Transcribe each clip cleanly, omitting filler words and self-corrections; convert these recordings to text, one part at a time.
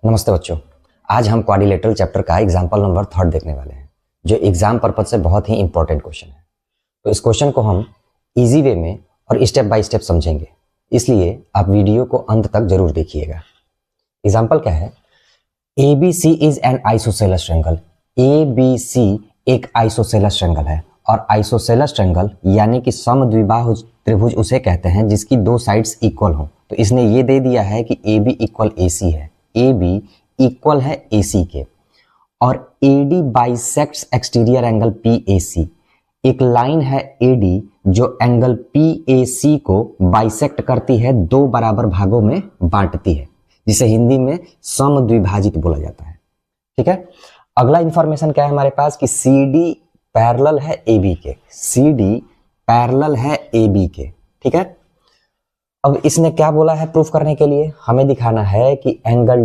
नमस्ते बच्चों। आज हम क्वाड्रिलेटरल चैप्टर का एग्जाम्पल नंबर 3 देखने वाले हैं, जो एग्जाम पर्पज से बहुत ही इंपॉर्टेंट क्वेश्चन है। तो इस क्वेश्चन को हम इजी वे में और स्टेप बाय स्टेप समझेंगे, इसलिए आप वीडियो को अंत तक जरूर देखिएगा। एग्जाम्पल क्या है? ABC is an isosceles triangle. ABC एक आइसोसेलस ट्रायंगल है, और आइसोसेलस ट्रायंगल यानी कि समद्विबाहु त्रिभुज उसे कहते हैं जिसकी दो साइड्स इक्वल हो। तो इसने ये दे दिया है कि AB इक्वल AC है, AB इक्वल है AC के, और AD bisects exterior angle PAC। एक लाइन है AD जो एंगल PAC को बाइसेक्ट करती है, दो बराबर भागों में बांटती है, जिसे हिंदी में समद्विभाजित बोला जाता है। ठीक है। अगला इंफॉर्मेशन क्या है हमारे पास कि CD पैरेलल है AB के, CD पैरेलल है AB के। ठीक है। अब इसने क्या बोला है प्रूफ करने के लिए? हमें दिखाना है कि एंगल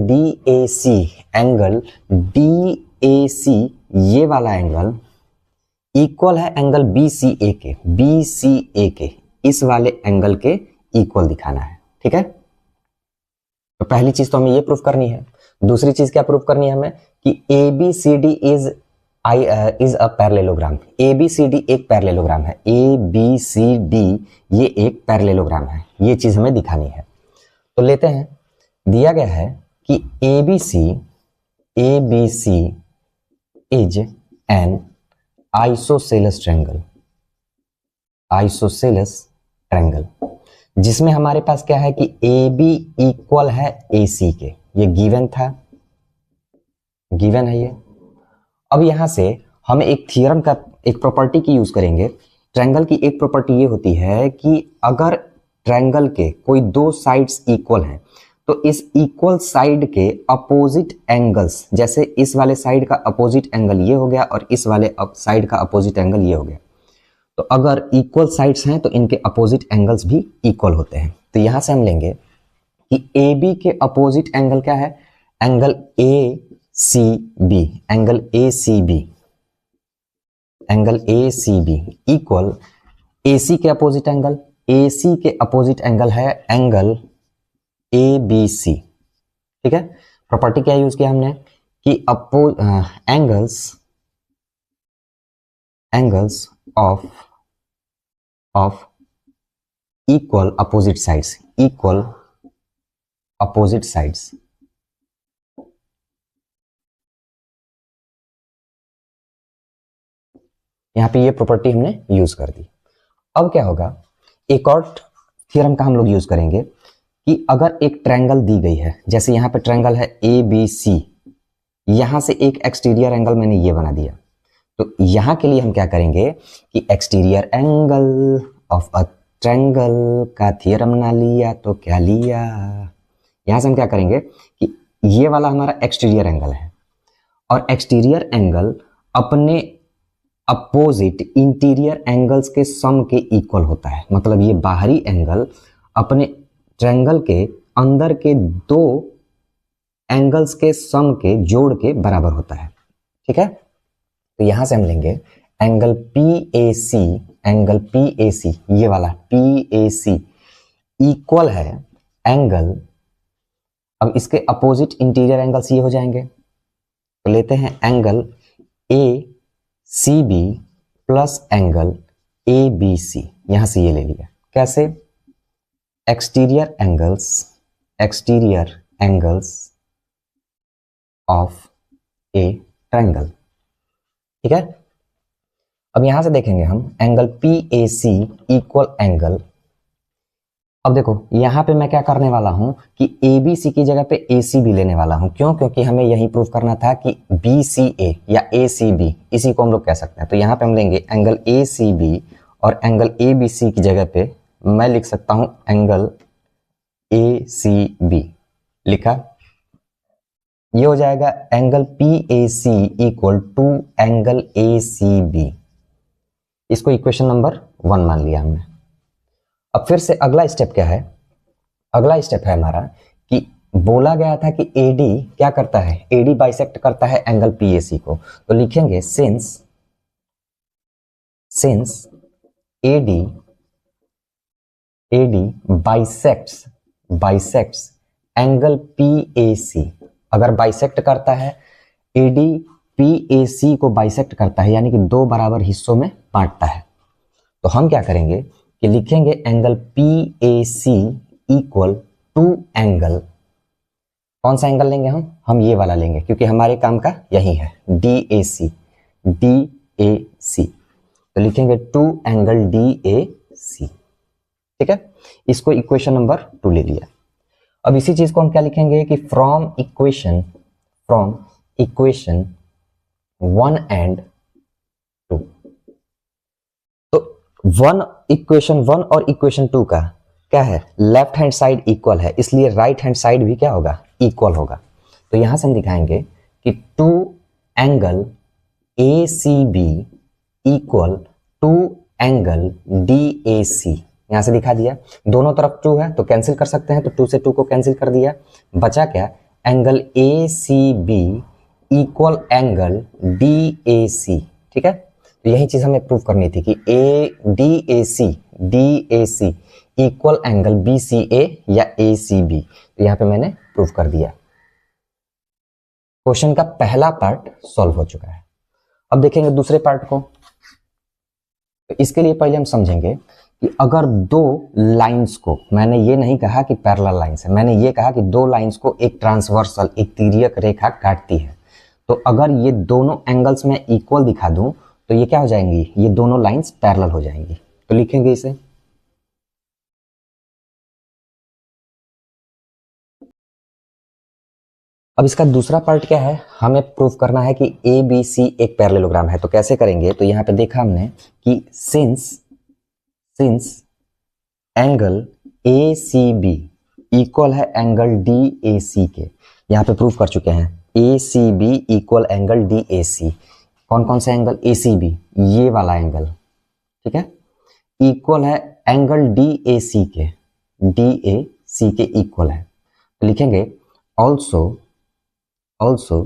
DAC ये वाला एंगल इक्वल है एंगल BCA के, इस वाले एंगल के इक्वल दिखाना है। ठीक है। तो पहली चीज तो हमें ये प्रूफ करनी है। दूसरी चीज क्या प्रूफ करनी है हमें कि ABCD is a parallelogram. ABCD एक पैरेललोग्राम है, ABCD ये एक पैरेललोग्राम है, ये चीज हमें दिखानी है। तो लेते हैं, दिया गया है कि ABC is an isosceles triangle, जिसमें हमारे पास क्या है कि AB इक्वल है AC के। ये गिवन है ये। अब यहां से हम एक थ्योरम का एक प्रॉपर्टी की यूज करेंगे। ट्रायंगल की एक प्रॉपर्टी ये होती है कि अगर ट्रायंगल के कोई दो साइड्स इक्वल हैं तो इस इक्वल साइड के अपोजिट एंगल्स, जैसे इस वाले साइड का अपोजिट एंगल ये हो गया और इस वाले साइड का अपोजिट एंगल ये हो गया, तो अगर इक्वल साइड्स हैं तो इनके अपोजिट एंगल्स भी इक्वल होते हैं। तो यहां से हम लेंगे कि AB के अपोजिट एंगल क्या है? एंगल ACB इक्वल AC के अपोजिट एंगल, AC के अपोजिट एंगल है एंगल ABC। ठीक है। प्रॉपर्टी क्या यूज किया हमने कि angles of equal opposite sides, यहां पे ये प्रॉपर्टी हमने यूज कर दी। अब क्या होगा, एक और थ्योरम का हम लोग यूज करेंगे कि अगर एक ट्रायंगल दी गई है, जैसे यहां पे ट्रायंगल है ABC, यहां से एक एक्सटीरियर एंगल मैंने ये बना दिया, तो यहां के लिए हम क्या करेंगे कि exterior angle of a triangle का थ्योरम ना लिया तो क्या लिया। यहां से हम क्या करेंगे कि ये वाला हमारा एक्सटीरियर एंगल है, और एक्सटीरियर एंगल अपने अपोजिट इंटीरियर एंगल्स के सम के इक्वल होता है। मतलब ये बाहरी एंगल अपने ट्रायंगल के अंदर के दो एंगल्स के सम के जोड़ के बराबर होता है। ठीक है। तो यहां से हम लेंगे एंगल PAC, ये वाला PAC इक्वल है एंगल, अब इसके अपोजिट इंटीरियर एंगल्स ये हो जाएंगे, तो लेते हैं angle ACB plus angle ABC, यहां से ये ले लिया। कैसे? Exterior angles of A triangle. ठीक है। अब यहां से देखेंगे हम एंगल PAC इक्वल एंगल। अब देखो यहां पे मैं क्या करने वाला हूं कि ABC की जगह पे AC भी लेने वाला हूं। क्यों? क्योंकि हमें यही प्रूफ करना था कि BCA या ACB, इसी को हम लोग कह सकते हैं। तो यहां पे हम लेंगे एंगल ACB, और एंगल ABC की जगह पे मैं लिख सकता हूं एंगल ACB। लिखा, ये हो जाएगा angle PAC equal to angle ACB। इसको इक्वेशन नंबर 1 मान लिया हमने। अब फिर से अगला स्टेप क्या है? अगला स्टेप है हमारा कि बोला गया था कि AD क्या करता है? AD बाइसेक्ट करता है एंगल PAC को। तो लिखेंगे since AD bisects angle PAC, अगर बाइसेक्ट करता है, AD PAC को बाइसेक्ट करता है यानी कि दो बराबर हिस्सों में बांटता है, तो हम क्या करेंगे कि लिखेंगे angle PAC equal to angle, कौन सा एंगल लेंगे हम ये वाला लेंगे क्योंकि हमारे काम का यही है, DAC। तो लिखेंगे टू एंगल DAC, ठीक है। इसको इक्वेशन नंबर 2 ले लिया। अब इसी चीज को हम क्या लिखेंगे कि फ्रॉम इक्वेशन 1 एंड 2। तो इक्वेशन 1 और इक्वेशन 2 का क्या है, लेफ्ट हैंड साइड इक्वल है, इसलिए राइट हैंड साइड भी क्या होगा, इक्वल होगा। तो यहां से हम दिखाएंगे कि two angle ACB equal to angle DAC, यहां से दिखा दिया। दोनों तरफ 2 है तो कैंसिल कर सकते हैं, तो 2 से 2 को कैंसिल कर दिया, बचा क्या, angle ACB equal angle DAC, ठीक है। तो यही चीज हमें प्रूव करनी थी कि DAC इक्वल एंगल BCA या ACB। तो यहां पे मैंने प्रूव कर दिया। क्वेश्चन का पहला पार्ट सॉल्व हो चुका है। अब देखेंगे दूसरे पार्ट को। तो इसके लिए पहले हम समझेंगे कि अगर दो लाइंस को, मैंने ये नहीं कहा कि पैरेलल लाइंस है, मैंने ये कहा कि दो लाइंस को एक ट्रांसवर्सल, एक तिर्यक रेखा काटती है, तो अगर ये दोनों एंगल्स में इक्वल दिखा दूं तो ये क्या हो जाएंगी, ये दोनों लाइंस पैरेलल हो जाएंगी। तो लिखेंगे इसे, अब इसका दूसरा पार्ट क्या है, हमें प्रूव करना है कि ABC एक पैरेललोग्राम है। तो कैसे करेंगे, तो यहां पे देखा हमने कि सिंस एंगल ACB इक्वल है एंगल DAC के, यहां पे प्रूव कर चुके हैं ACB इक्वल एंगल DAC। कौन कौन सा एंगल, ACB ये वाला एंगल, ठीक है, इक्वल है एंगल DAC के इक्वल है। तो लिखेंगे also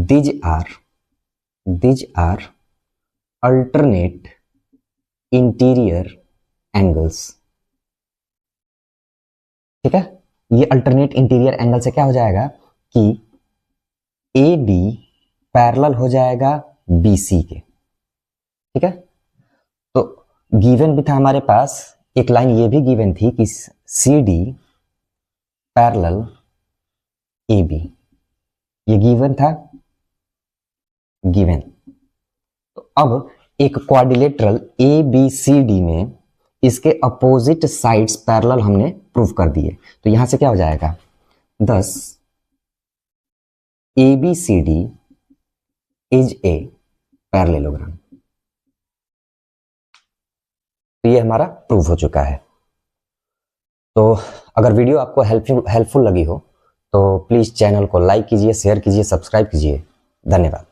these are alternate interior angles, ठीक है। ये अल्टरनेट इंटीरियर एंगल से क्या हो जाएगा कि AD पैरेलल हो जाएगा BC के, ठीक है। तो गिवन भी था हमारे पास, एक लाइन ये भी गिवन थी कि CD पैरेलल AB, ये गिवन था, गिवन। तो अब एक क्वाड्रिलेटरल ABCD में इसके अपोजिट साइड्स पैरेलल हमने प्रूव कर दिए। तो यहां से क्या हो जाएगा, thus ABCD is a parallelogram. तो ये हमारा प्रूव हो चुका है। तो अगर वीडियो आपको हेल्पफुल लगी हो तो प्लीज चैनल को लाइक कीजिए, शेयर कीजिए, सब्सक्राइब कीजिए। धन्यवाद।